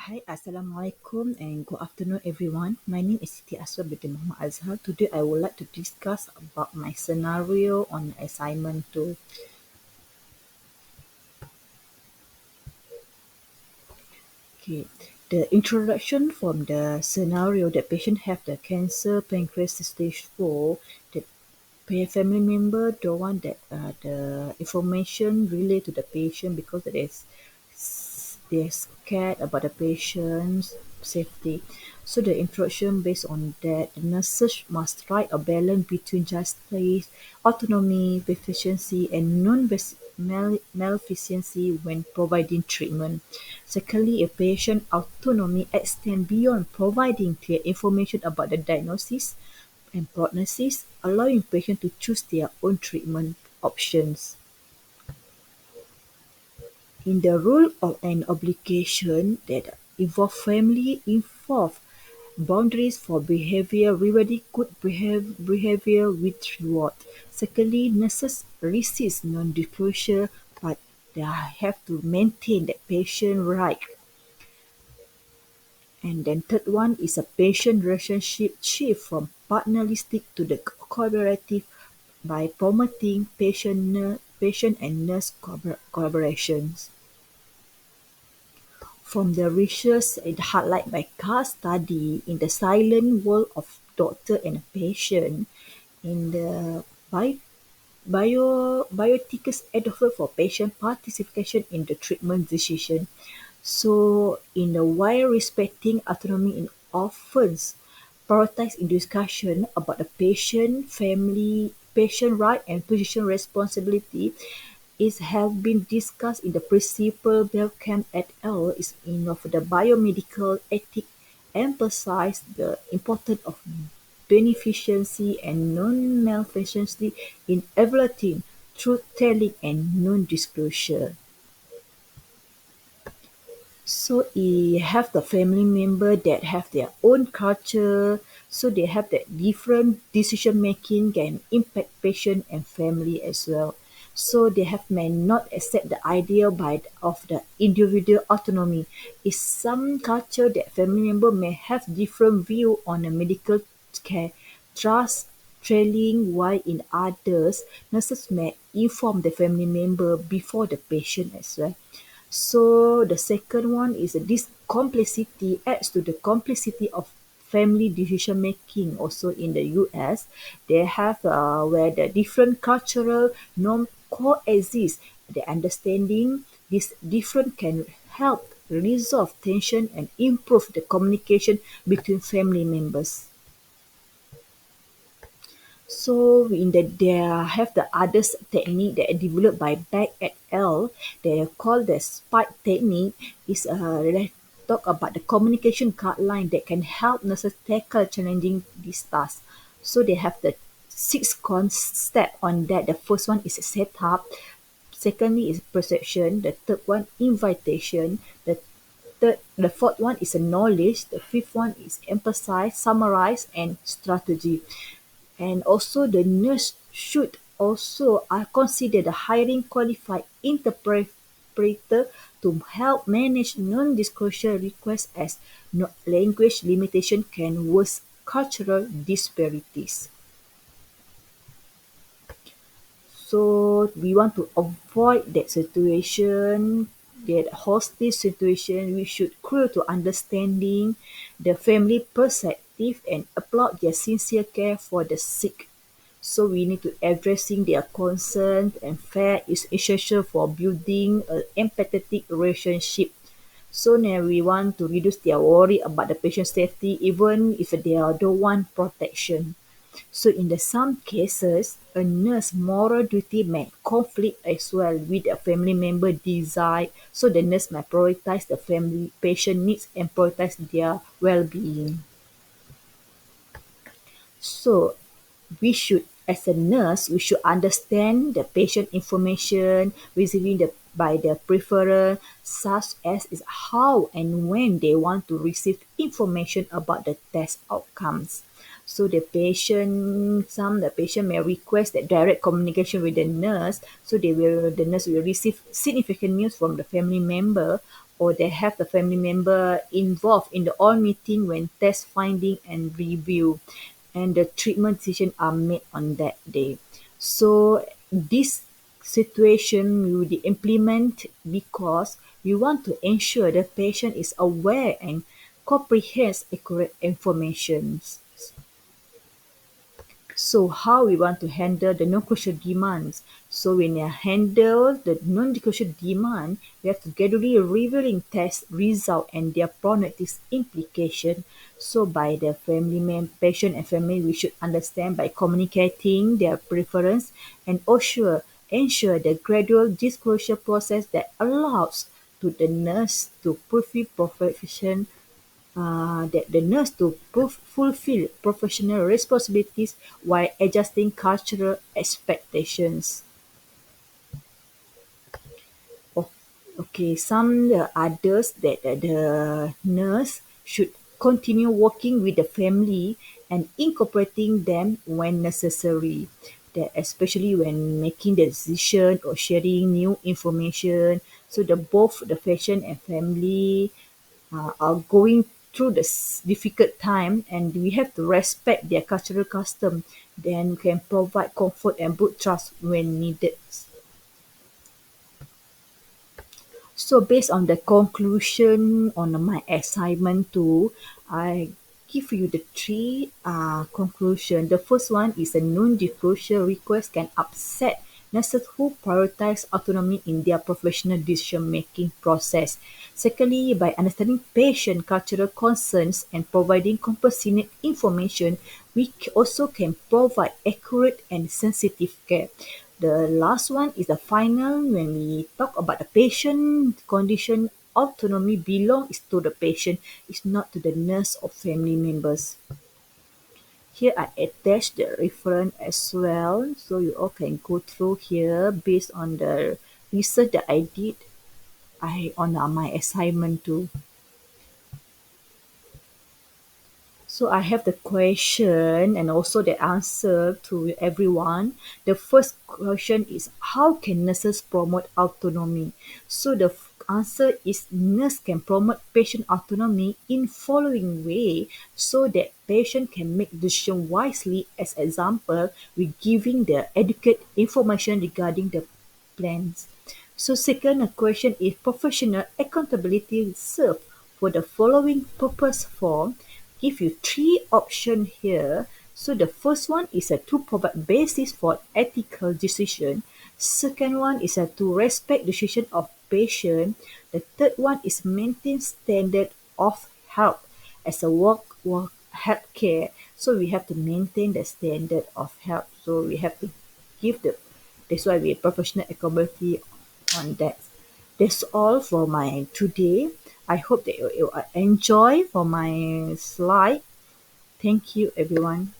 Hi, Assalamualaikum and good afternoon everyone. My name is Siti Aswar binti Muhammad Azhar. Today I would like to discuss about my scenario on assignment 2. Okay. The introduction from the scenario that patient have the cancer pancreas stage 4, the family member don't want that the information relate to the patient because they're scared about the patient's safety. So the introduction based on that, the nurses must strike a balance between justice, autonomy, efficiency, and non-maleficiency when providing treatment. Secondly, a patient autonomy extends beyond providing clear information about the diagnosis and prognosis, allowing patients to choose their own treatment options. In the role of an obligation that involve family involve boundaries for behavior, rewarding good behavior with reward. Secondly, nurses resist non-disclosure, but they have to maintain the patient right. And then third one is a patient relationship shift from paternalistic to the collaborative by promoting patient and nurse collaborations. From the research highlighted by case study in the silent world of doctor and patient, in the bioethics advocate for patient participation in the treatment decision. So, in the while respecting autonomy in offense, prioritize in discussion about the patient, family, patient right and physician responsibility is have been discussed in the principle Belkamp et al. Is in of the biomedical ethic emphasize the importance of beneficiency and non-maleficiency in evaluating truth-telling and non-disclosure. So you have the family member that have their own culture, so they have that different decision making can impact patient and family as well. So they have may not accept the idea of the individual autonomy. Is some culture that family member may have different view on a medical care, trust trailing, while in others, nurses may inform the family member before the patient as well. So the second one is this complexity adds to the complexity of family decision making. Also in the US, they have where the different cultural norm coexist. The understanding this different can help resolve tension and improve the communication between family members. So in there have the others technique that are developed by Beck et al. They are called the spike technique. Is talk about the communication guideline that can help nurses tackle challenging these tasks. So they have the six step on that. The first one is setup. Secondly is perception. The third one invitation. The fourth one is a knowledge. The fifth one is emphasize, summarize, and strategy. And also the nurse should also consider the hiring qualified interpreter to help manage non-disclosure requests as language limitation can worsen cultural disparities. So we want to avoid that situation, that hostile situation. We should clear to understanding the family perspective and applaud their sincere care for the sick. So we need to addressing their concerns and fair is essential for building an empathetic relationship. So now we want to reduce their worry about the patient safety even if they don't want protection. So in the some cases, a nurse moral duty may conflict as well with a family member desire. So the nurse may prioritize the family patient needs and prioritize their well-being. So we should, as a nurse, we should understand the patient information receiving by the preference, such as is how and when they want to receive information about the test outcomes. So the patient may request that direct communication with the nurse. So the nurse will receive significant news from the family member, or they have the family member involved in the all meeting when test finding and review, and the treatment decision are made on that day. So this situation will be implement because we want to ensure the patient is aware and comprehends accurate information. So how we want to handle the non-crucial demands. So when we handle the non-crucial demand, we have to gradually revealing test result and their prognosis implication. So by the patient and family, we should understand by communicating their preference and also ensure the gradual disclosure process that allows to the nurse to fulfill profession that the nurse to fulfill professional responsibilities while adjusting cultural expectations. O- Okay, some others that the nurse should continue working with the family and incorporating them when necessary. That especially when making the decision or sharing new information, so the both the patient and family are going through this difficult time, and we have to respect their cultural custom, then we can provide comfort and build trust when needed. So based on the conclusion on my assignment too, I give you the three conclusion. The first one is a non-disclosure request can upset nurses who prioritize autonomy in their professional decision-making process. Secondly, by understanding patient cultural concerns and providing compassionate information, we also can provide accurate and sensitive care. The last one is the final when we talk about the patient condition autonomy belongs to the patient, it's not to the nurse or family members. Here I attach the reference as well, so you all can go through here based on the research that I did. I on my assignment too. So I have the question and also the answer to everyone. The first question is how can nurses promote autonomy? So the answer is nurse can promote patient autonomy in following way so that patient can make decision wisely. As example, we giving the adequate information regarding the plans. So second question is professional accountability serve for the following purpose form. Give you three options here. So the first one is to provide basis for ethical decision. Second one is to respect decision of patient. The third one is maintain standard of health as a work healthcare. So we have to maintain the standard of health. So we have to give the that's why we have professional accountability on that. That's all for my today. I hope that you enjoy for my slide. Thank you, everyone.